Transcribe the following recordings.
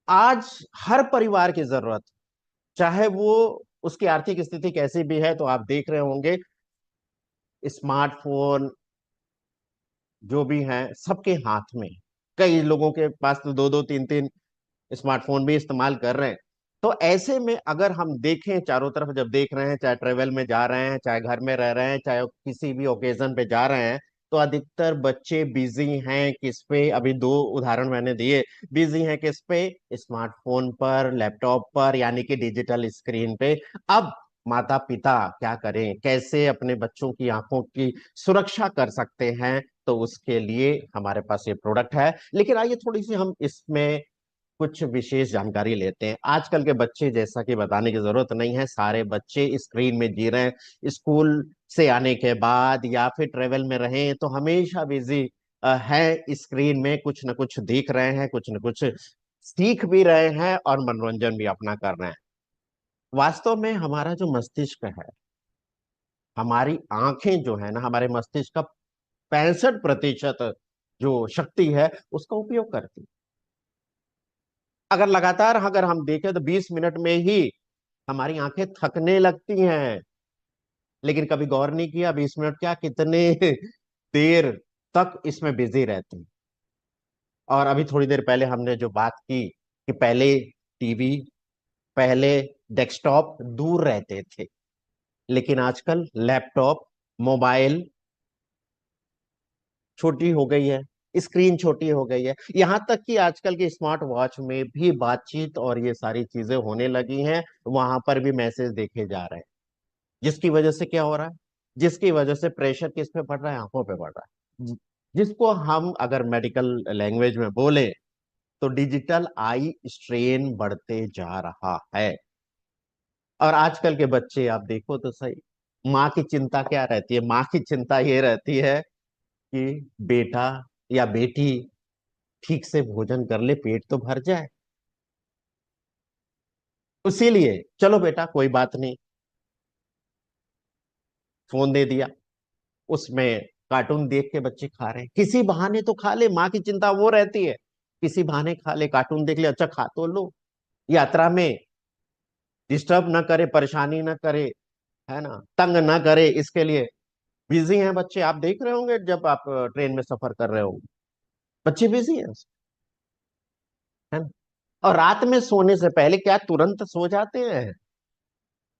आज हर परिवार की जरूरत, चाहे वो उसकी आर्थिक स्थिति कैसी भी है, तो आप देख रहे होंगे स्मार्टफोन जो भी है सबके हाथ में। कई लोगों के पास तो दो दो तीन तीन स्मार्टफोन भी इस्तेमाल कर रहे हैं। तो ऐसे में अगर हम देखें चारों तरफ, जब देख रहे हैं, चाहे ट्रेवल में जा रहे हैं, चाहे घर में रह रहे हैं, चाहे किसी भी ओकेजन पे जा रहे हैं, तो अधिकतर बच्चे बिजी हैं किस पे? अभी दो उदाहरण मैंने दिए। बिजी हैं किस पे? स्मार्टफोन पर, लैपटॉप पर, यानी कि डिजिटल स्क्रीन पे। अब माता पिता क्या करें, कैसे अपने बच्चों की आंखों की सुरक्षा कर सकते हैं? तो उसके लिए हमारे पास ये प्रोडक्ट है। लेकिन आइए थोड़ी सी हम इसमें कुछ विशेष जानकारी लेते हैं। आजकल के बच्चे, जैसा कि बताने की जरूरत नहीं है, सारे बच्चे स्क्रीन में जी रहे हैं। स्कूल से आने के बाद या फिर ट्रेवल में रहे तो हमेशा बिजी है स्क्रीन में, कुछ न कुछ देख रहे हैं, कुछ न कुछ सीख भी रहे हैं और मनोरंजन भी अपना कर रहे हैं। वास्तव में हमारा जो मस्तिष्क है, हमारी आंखें जो है ना, हमारे मस्तिष्क का 65% जो शक्ति है उसका उपयोग करती है। अगर लगातार अगर हम देखें तो 20 मिनट में ही हमारी आंखें थकने लगती हैं। लेकिन कभी गौर नहीं किया 20 मिनट क्या, कितने देर तक इसमें बिजी रहते हैं। और अभी थोड़ी देर पहले हमने जो बात की कि पहले टीवी, पहले डेस्कटॉप दूर रहते थे, लेकिन आजकल लैपटॉप, मोबाइल छोटी हो गई है, स्क्रीन छोटी हो गई है। यहां तक कि आजकल के स्मार्ट वॉच में भी बातचीत और ये सारी चीजें होने लगी हैं। वहां पर भी मैसेज देखे जा रहे हैं, जिसकी वजह से क्या हो रहा है? जिसकी वजह से प्रेशर किस पे पड़ रहा है? आंखों पे पड़ रहा है, जिसको हम अगर मेडिकल लैंग्वेज में बोले तो डिजिटल आई स्ट्रेन बढ़ते जा रहा है। और आजकल के बच्चे आप देखो तो सही, माँ की चिंता क्या रहती है? माँ की चिंता ये रहती है कि बेटा या बेटी ठीक से भोजन कर ले, पेट तो भर जाए। इसीलिए चलो बेटा कोई बात नहीं, फोन दे दिया, उसमें कार्टून देख के बच्चे खा रहे हैं। किसी बहाने तो खा ले, माँ की चिंता वो रहती है, किसी बहाने खा ले, कार्टून देख ले, अच्छा खा तो लो। यात्रा में डिस्टर्ब ना करे, परेशानी ना करे, है ना, तंग ना करे, इसके लिए बिजी हैं बच्चे। आप देख रहे होंगे जब आप ट्रेन में सफर कर रहे होंगे, बच्चे बिजी हैं, है ना। और रात में सोने से पहले क्या तुरंत सो जाते हैं?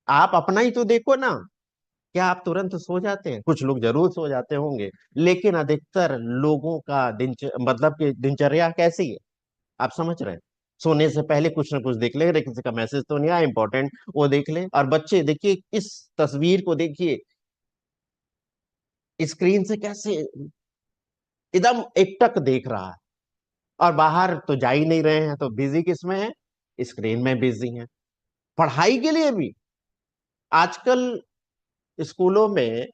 आप अपना ही तो देखो ना, क्या आप तुरंत सो जाते हैं? कुछ लोग जरूर सो जाते होंगे, लेकिन अधिकतर लोगों का मतलब कि दिनचर्या कैसी है, आप समझ रहे हैं? सोने से पहले कुछ ना कुछ देख ले, अरे किसी का मैसेज तो नहीं आया इंपॉर्टेंट, वो देख ले। और बच्चे देखिए इस तस्वीर को, देखिए स्क्रीन से कैसे एकदम एकटक देख रहा है। और बाहर तो जा ही नहीं रहे हैं, तो बिजी किस में है? स्क्रीन में बिजी हैं। पढ़ाई के लिए भी आजकल स्कूलों में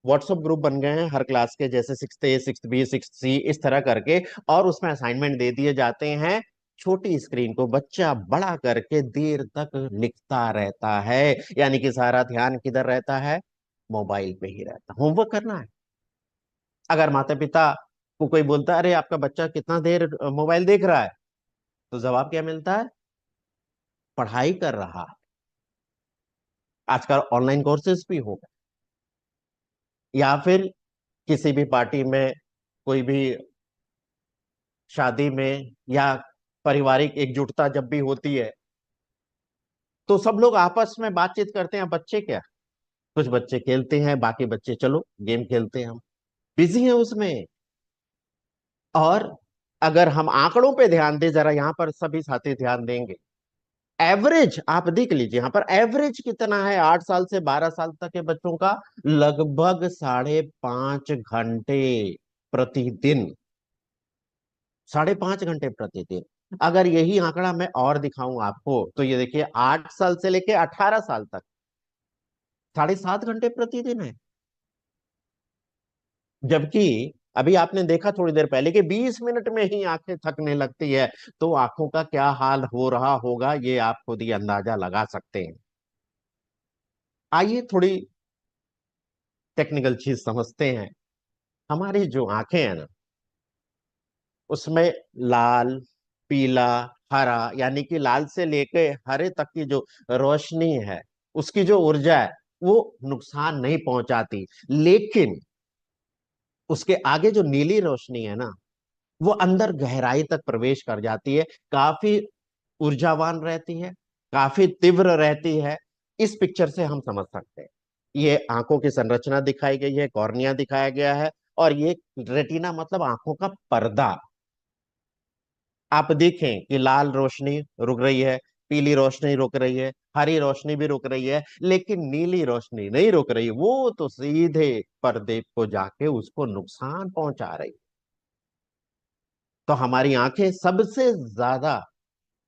व्हाट्सएप ग्रुप बन गए हैं हर क्लास के, जैसे 6th A, 6th B, 6th C, इस तरह करके। और उसमें असाइनमेंट दे दिए जाते हैं। छोटी स्क्रीन को बच्चा बड़ा करके देर तक लिखता रहता है, यानी कि सारा ध्यान किधर रहता है? मोबाइल पे ही रहता। होमवर्क करना है, अगर माता पिता को कोई बोलता है अरे आपका बच्चा कितना देर मोबाइल देख रहा है, तो जवाब क्या मिलता है? पढ़ाई कर रहा है। आजकल ऑनलाइन कोर्सेज भी हो गए। या फिर किसी भी पार्टी में, कोई भी शादी में, या पारिवारिक एकजुटता जब भी होती है, तो सब लोग आपस में बातचीत करते हैं। बच्चे क्या, कुछ बच्चे खेलते हैं, बाकी बच्चे चलो गेम खेलते हैं, हम बिजी हैं उसमें। और अगर हम आंकड़ों पे ध्यान दें जरा, यहां पर सभी साथी ध्यान देंगे, एवरेज आप देख लीजिए यहां पर एवरेज कितना है 8 साल से 12 साल तक के बच्चों का? लगभग 5.5 घंटे प्रतिदिन। 5.5 घंटे प्रतिदिन। अगर यही आंकड़ा मैं और दिखाऊं आपको, तो ये देखिए 8 साल से लेके 18 साल तक 7.5 घंटे प्रतिदिन है। जबकि अभी आपने देखा थोड़ी देर पहले कि 20 मिनट में ही आंखें थकने लगती है। तो आंखों का क्या हाल हो रहा होगा, ये आप खुद ही अंदाजा लगा सकते हैं। आइए थोड़ी टेक्निकल चीज समझते हैं। हमारी जो आंखें हैं ना, उसमें लाल, पीला, हरा, यानी कि लाल से लेके हरे तक की जो रोशनी है, उसकी जो ऊर्जा है, वो नुकसान नहीं पहुंचाती। लेकिन उसके आगे जो नीली रोशनी है ना, वो अंदर गहराई तक प्रवेश कर जाती है, काफी ऊर्जावान रहती है, काफी तीव्र रहती है। इस पिक्चर से हम समझ सकते हैं। ये आंखों की संरचना दिखाई गई है, कॉर्निया दिखाया गया है, और ये रेटिना मतलब आंखों का पर्दा। आप देखें कि लाल रोशनी रुक रही है, पीली रोशनी रुक रही है, हरी रोशनी भी रुक रही है, लेकिन नीली रोशनी नहीं रुक रही। वो तो सीधे पर्दे को जाके उसको नुकसान पहुंचा रही। तो हमारी आंखें सबसे ज्यादा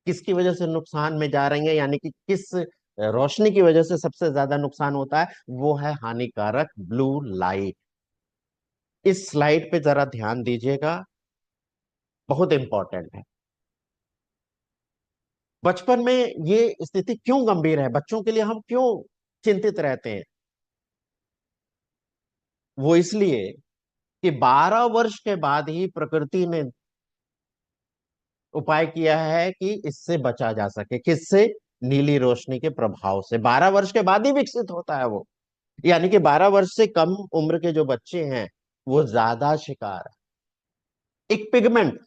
किसकी वजह से नुकसान में जा रही हैं, यानी कि किस रोशनी की वजह से सबसे ज्यादा नुकसान होता है, वो है हानिकारक ब्लू लाइट। इस स्लाइड पे जरा ध्यान दीजिएगा, बहुत इंपॉर्टेंट है। बचपन में ये स्थिति क्यों गंभीर है, बच्चों के लिए हम क्यों चिंतित रहते हैं? वो इसलिए कि 12 वर्ष के बाद ही प्रकृति ने उपाय किया है कि इससे बचा जा सके। किससे? नीली रोशनी के प्रभाव से। 12 वर्ष के बाद ही विकसित होता है वो, यानी कि 12 वर्ष से कम उम्र के जो बच्चे हैं, वो ज्यादा शिकार है। एक पिगमेंट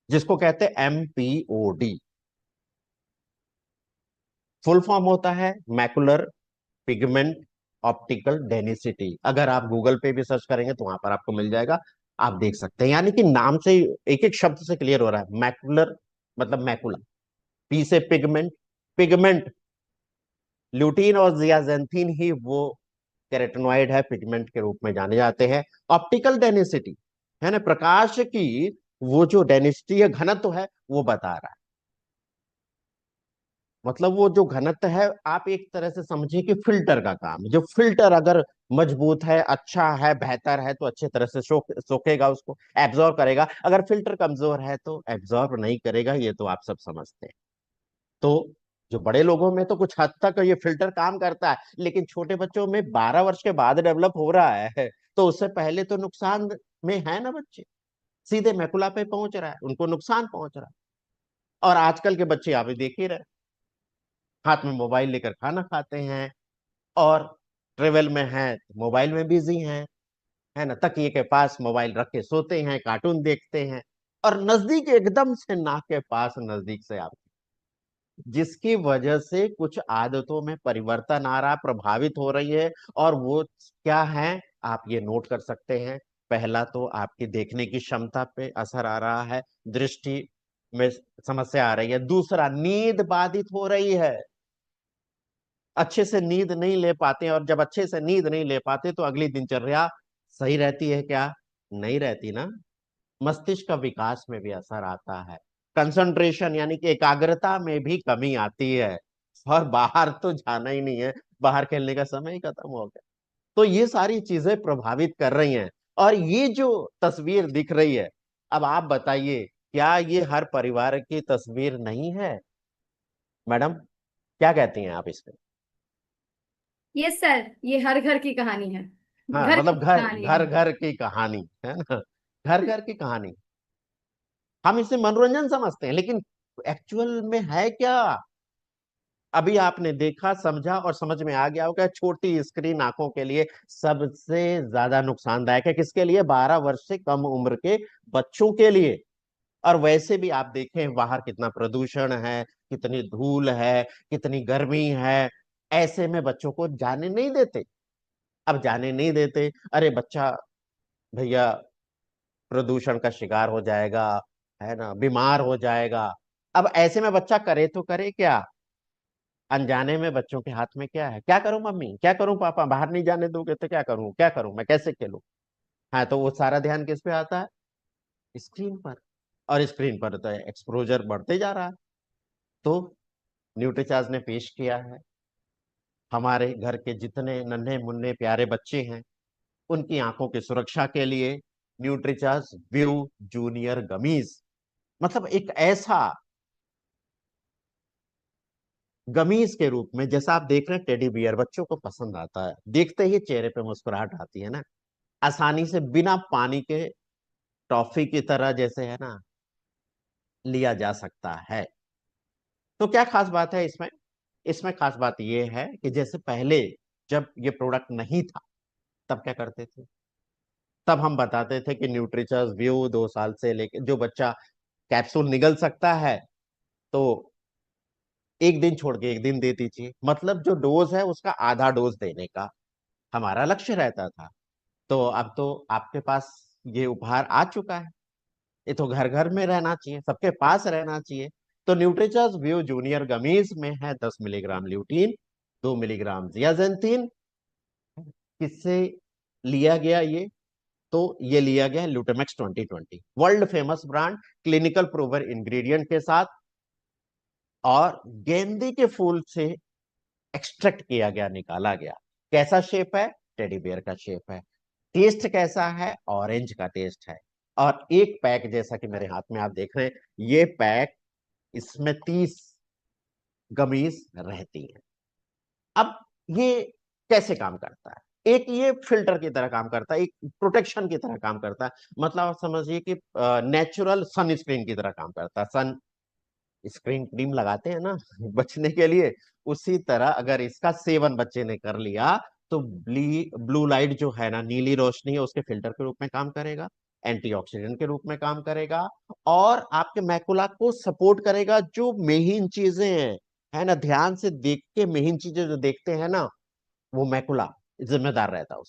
जिसको कहते हैं MPOD, फुल फॉर्म होता है मैकुलर पिगमेंट ऑप्टिकल डेनिसिटी। अगर आप गूगल पे भी सर्च करेंगे तो वहां पर आपको मिल जाएगा, आप देख सकते हैं। यानी कि नाम से एक एक शब्द से क्लियर हो रहा है। मैकुलर मतलब मैकुला, पी से पिगमेंट, पिगमेंट ल्यूटीन और जियाजेंथीन ही वो कैरेटनॉइड है, पिगमेंट के रूप में जाने जाते हैं। ऑप्टिकल डेनिसिटी है ना, प्रकाश की वो जो डेनिसिटी है, घनत्व है, वो बता रहा है। मतलब वो जो घनत्व है, आप एक तरह से समझिए कि फिल्टर का काम है। जो फिल्टर अगर मजबूत है, अच्छा है, बेहतर है, तो अच्छे तरह से सोखेगा, उसको एब्जॉर्ब करेगा। अगर फिल्टर कमजोर है तो एब्जॉर्ब नहीं करेगा, ये तो आप सब समझते हैं। तो जो बड़े लोगों में तो कुछ हद तक ये फिल्टर काम करता है, लेकिन छोटे बच्चों में 12 वर्ष के बाद डेवलप हो रहा है, तो उससे पहले तो नुकसान में है ना बच्चे, सीधे मैकुला पे पहुंच रहा है, उनको नुकसान पहुंच रहा है। और आजकल के बच्चे आप देख ही रहे, हाथ में मोबाइल लेकर खाना खाते हैं, और ट्रेवल में हैं तो मोबाइल में बिजी हैं, है ना, तकिए के पास मोबाइल रख के सोते हैं, कार्टून देखते हैं, और नजदीक एकदम से नाक के पास नजदीक से आप, जिसकी वजह से कुछ आदतों में परिवर्तन आ रहा, प्रभावित हो रही है। और वो क्या है, आप ये नोट कर सकते हैं। पहला तो आपकी देखने की क्षमता पे असर आ रहा है, दृष्टि में समस्या आ रही है। दूसरा, नींद बाधित हो रही है, अच्छे से नींद नहीं ले पाते, और जब अच्छे से नींद नहीं ले पाते तो अगली दिनचर्या सही रहती है क्या? नहीं रहती ना। मस्तिष्क का विकास में भी असर आता है, कंसंट्रेशन यानी कि एकाग्रता में भी कमी आती है। और बाहर तो जाना ही नहीं है, बाहर खेलने का समय ही खत्म हो गया। तो ये सारी चीजें प्रभावित कर रही हैं। और ये जो तस्वीर दिख रही है, अब आप बताइए, क्या ये हर परिवार की तस्वीर नहीं है? मैडम, क्या कहती हैं आप इस पे? यस सर, ये हर घर की कहानी है। हाँ, घर की मतलब घर कहानी है। घर घर की कहानी है ना, घर घर की कहानी। हम इसे मनोरंजन समझते हैं, लेकिन एक्चुअल में है क्या? अभी आपने देखा, समझा, और समझ में आ गया होगा, छोटी स्क्रीन आंखों के लिए सबसे ज्यादा नुकसानदायक है। किसके लिए? 12 वर्ष से कम उम्र के बच्चों के लिए। और वैसे भी आप देखें बाहर कितना प्रदूषण है, कितनी धूल है, कितनी गर्मी है, ऐसे में बच्चों को जाने नहीं देते। अब जाने नहीं देते, अरे बच्चा भैया प्रदूषण का शिकार हो जाएगा, है ना, बीमार हो जाएगा। अब ऐसे में बच्चा करे तो करे क्या? अनजाने में बच्चों के हाथ में क्या है? क्या करूं मम्मी, क्या करूं पापा, बाहर नहीं जाने दोगे तो क्या करूं, क्या करूं, मैं कैसे खेलूं? हाँ, तो वो सारा ध्यान किस पे आता है? स्क्रीन पर। और स्क्रीन पर तो एक्सपोजर बढ़ते जा रहा है। तो न्यूट्रीचार्ज ने पेश किया है, हमारे घर के जितने नन्हे मुन्ने प्यारे बच्चे हैं, उनकी आंखों की सुरक्षा के लिए न्यूट्रीचार्ज व्यू जूनियर गमीज, मतलब एक ऐसा गमीज के रूप में, जैसा आप देख रहे हैं टेडी बियर बच्चों को पसंद आता है, देखते ही चेहरे पे मुस्कुराहट आती है ना, आसानी से बिना पानी के टॉफी की तरह जैसे है ना लिया जा सकता है। तो क्या खास बात है इसमें? इसमें खास बात यह है कि जैसे पहले जब ये प्रोडक्ट नहीं था, तब क्या करते थे? तब हम बताते थे कि न्यूट्रिचर्स व्यू 2 साल से लेके जो बच्चा कैप्सूल निगल सकता है, तो एक दिन छोड़ के एक दिन दे दीजिए, मतलब जो डोज है उसका आधा डोज देने का हमारा लक्ष्य रहता था। तो अब तो आपके पास ये उपहार आ चुका है। ये तो घर घर में रहना चाहिए, सबके पास रहना चाहिए। तो न्यूट्रिचर्स व्यू जूनियर गमीज में है 10 मिलीग्राम ल्यूटीन, 2 मिलीग्राम जियाजेंथिन। किससे लिया गया ये? तो ये लिया गया ल्यूटेमेक्स 2020, world famous brand, clinical prover ingredient के साथ, और गेंदे के फूल से एक्सट्रैक्ट किया गया, निकाला गया। कैसा शेप है? टेडी बियर का शेप है। टेस्ट कैसा है? ऑरेंज का टेस्ट है। और एक पैक जैसा कि मेरे हाथ में आप देख रहे हैं, ये पैक, इसमें 30 गमीज रहती हैं। अब ये कैसे काम करता है? एक ये फिल्टर की तरह काम करता है, एक प्रोटेक्शन की तरह काम करता है। मतलब आप समझिए कि नेचुरल सन स्क्रीन की तरह काम करता है। सन स्क्रीन क्रीम लगाते हैं ना बचने के लिए, उसी तरह अगर इसका सेवन बच्चे ने कर लिया, तो ब्लू लाइट जो है ना, नीली रोशनी है, उसके फिल्टर के रूप में काम करेगा, एंटीऑक्सीडेंट के रूप में काम करेगा, और आपके मैकुला को सपोर्ट करेगा। जो मेन चीजें हैं, है ना, ध्यान से देख के मेन चीजें जो देखते हैं ना, वो मैकुला जिम्मेदार रहता है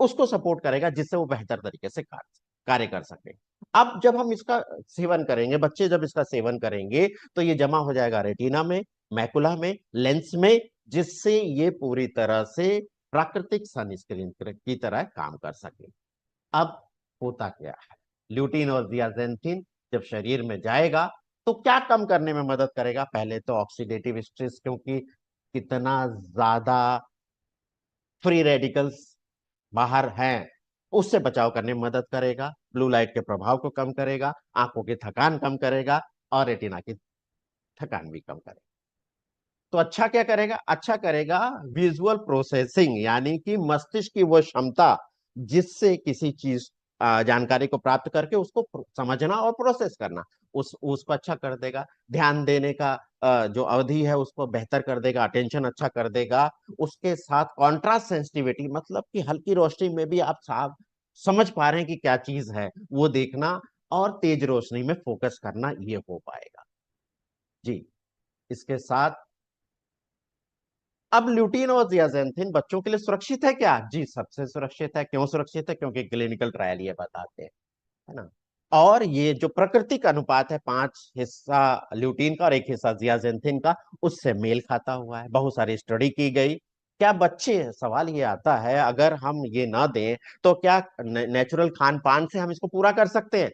उसको सपोर्ट करेगा, जिससे वो बेहतर तरीके से कार्य कर सके। अब जब हम इसका सेवन करेंगे, बच्चे जब इसका सेवन करेंगे, तो ये जमा हो जाएगा रेटिना में, मैकुला में, लेंस में, जिससे ये पूरी तरह से प्राकृतिक सनस्क्रीन की तरह काम कर सके। अब होता क्या है? ल्यूटीन और जियाजेंथिन जब शरीर में जाएगा, तो क्या कम करने में मदद करेगा? पहले तो ऑक्सीडेटिव स्ट्रेस, क्योंकि कितना ज्यादा फ्री रेडिकल्स बाहर हैं, उससे बचाव करने में मदद करेगा। ब्लू लाइट के प्रभाव को कम करेगा, आंखों की थकान कम करेगा, और रेटिना की थकान भी कम करेगा। तो अच्छा क्या करेगा? अच्छा करेगा विजुअल प्रोसेसिंग, यानी कि मस्तिष्क की वो क्षमता जिससे किसी चीज जानकारी को प्राप्त करके उसको समझना और प्रोसेस करना, उसको अच्छा कर देगा। ध्यान देने का जो अवधि है उसको बेहतर कर देगा, अटेंशन अच्छा कर देगा। उसके साथ कॉन्ट्रास्ट सेंसिटिविटी, मतलब कि हल्की रोशनी में भी आप साफ समझ पा रहे हैं कि क्या चीज है, वो देखना, और तेज रोशनी में फोकस करना, ये हो पाएगा जी। इसके साथ अब ल्यूटीन और जियाजेंथिन बच्चों के लिए सुरक्षित है क्या? जी, सबसे सुरक्षित है। क्यों सुरक्षित है? क्योंकि क्लिनिकल ट्रायल ये बताते हैं, है ना। और ये जो प्राकृतिक अनुपात है, 5 हिस्सा ल्यूटीन का और 1 हिस्सा जियाजेंथिन का, उससे मेल खाता हुआ है। बहुत सारी स्टडी की गई। क्या बच्चे, सवाल ये आता है, अगर हम ये ना दें, तो क्या नेचुरल खान पान से हम इसको पूरा कर सकते हैं?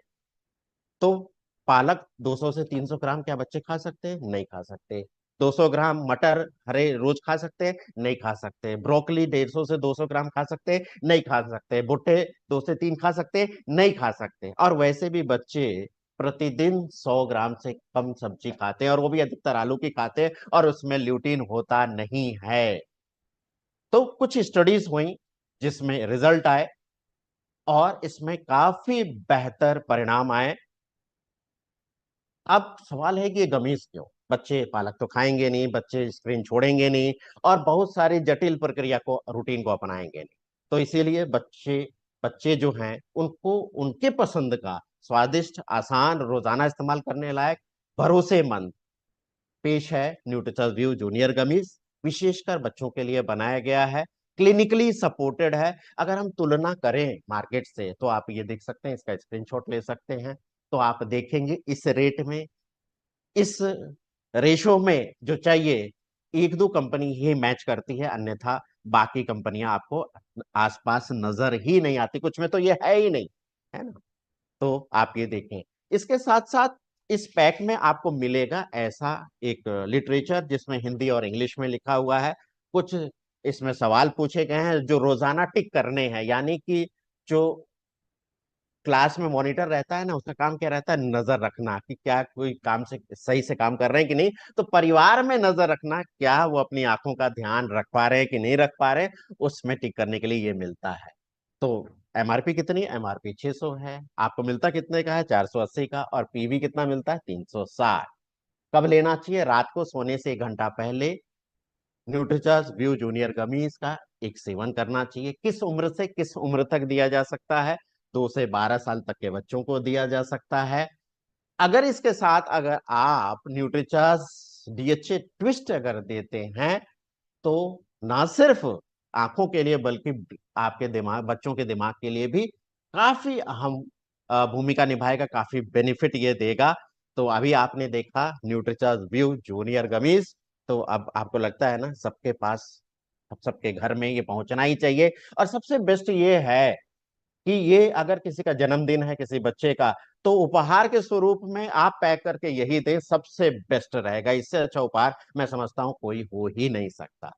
तो पालक 200 से 300 ग्राम क्या बच्चे खा सकते हैं? नहीं खा सकते। 200 ग्राम मटर हरे रोज खा सकते हैं? नहीं खा सकते। ब्रोकली 150 से 200 ग्राम खा सकते हैं? नहीं खा सकते। भुट्टे 2 से 3 खा सकते हैं? नहीं खा सकते। और वैसे भी बच्चे प्रतिदिन 100 ग्राम से कम सब्जी खाते हैं, और वो भी अधिकतर आलू की खाते हैं, और उसमें ल्यूटीन होता नहीं है। तो कुछ स्टडीज हुई जिसमें रिजल्ट आए, और इसमें काफी बेहतर परिणाम आए। अब सवाल है कि ये गमीज क्यों? बच्चे पालक तो खाएंगे नहीं, बच्चे स्क्रीन छोड़ेंगे नहीं, और बहुत सारी जटिल प्रक्रिया को, रूटीन को अपनाएंगे नहीं। तो इसीलिए बच्चे बच्चे जो हैं, उनको उनके पसंद का स्वादिष्ट, आसान, रोजाना इस्तेमाल करने लायक, भरोसेमंद पेश है न्यूट्रिचर्स व्यू जूनियर गमीज। विशेषकर बच्चों के लिए बनाया गया है, क्लिनिकली सपोर्टेड है। अगर हम तुलना करें मार्केट से, तो आप ये देख सकते हैं, इसका स्क्रीनशॉट ले सकते हैं। तो आप देखेंगे इस रेट में, इस रेशो में जो चाहिए, एक दो कंपनी ही मैच करती है, अन्यथा बाकी कंपनियां आपको आसपास नजर ही नहीं आती, कुछ में तो ये है ही नहीं, है ना। तो आप ये देखें। इसके साथ साथ इस पैक में आपको मिलेगा ऐसा एक लिटरेचर, जिसमें हिंदी और इंग्लिश में लिखा हुआ है। कुछ इसमें सवाल पूछे गए हैं जो रोजाना टिक करने हैं, यानी कि जो क्लास में मॉनिटर रहता है ना, उसका काम क्या रहता है? नजर रखना कि क्या कोई काम से सही से काम कर रहे हैं कि नहीं। तो परिवार में नजर रखना, क्या वो अपनी आंखों का ध्यान रख पा रहे हैं कि नहीं रख पा रहे, उसमें टिक करने के लिए ये मिलता है। तो एमआरपी कितनी है? एमआरपी 600 है। आपको मिलता कितने का है? 480 का। और पीवी कितना मिलता है? 360। कब लेना चाहिए? रात को सोने से 1 घंटा पहले न्यूट्रीचार्ज व्यू जूनियर गमीज का एक सेवन करना चाहिए। किस उम्र से किस उम्र तक दिया जा सकता है? 2 से 12 साल तक के बच्चों को दिया जा सकता है। अगर इसके साथ अगर आप न्यूट्रीचार्ज डीएचए ट्विस्ट अगर देते हैं, तो ना सिर्फ आंखों के लिए बल्कि आपके दिमाग, बच्चों के दिमाग के लिए भी काफी अहम भूमिका निभाएगा, काफी बेनिफिट ये देगा। तो अभी आपने देखा न्यूट्रीचार्ज व्यू जूनियर गमीज, तो अब आपको लगता है ना सबके पास, अब सबके घर में ये पहुंचना ही चाहिए। और सबसे बेस्ट ये है कि ये अगर किसी का जन्मदिन है किसी बच्चे का, तो उपहार के स्वरूप में आप पैक करके यही दें, सबसे बेस्ट रहेगा। इससे अच्छा उपहार मैं समझता हूं कोई हो ही नहीं सकता।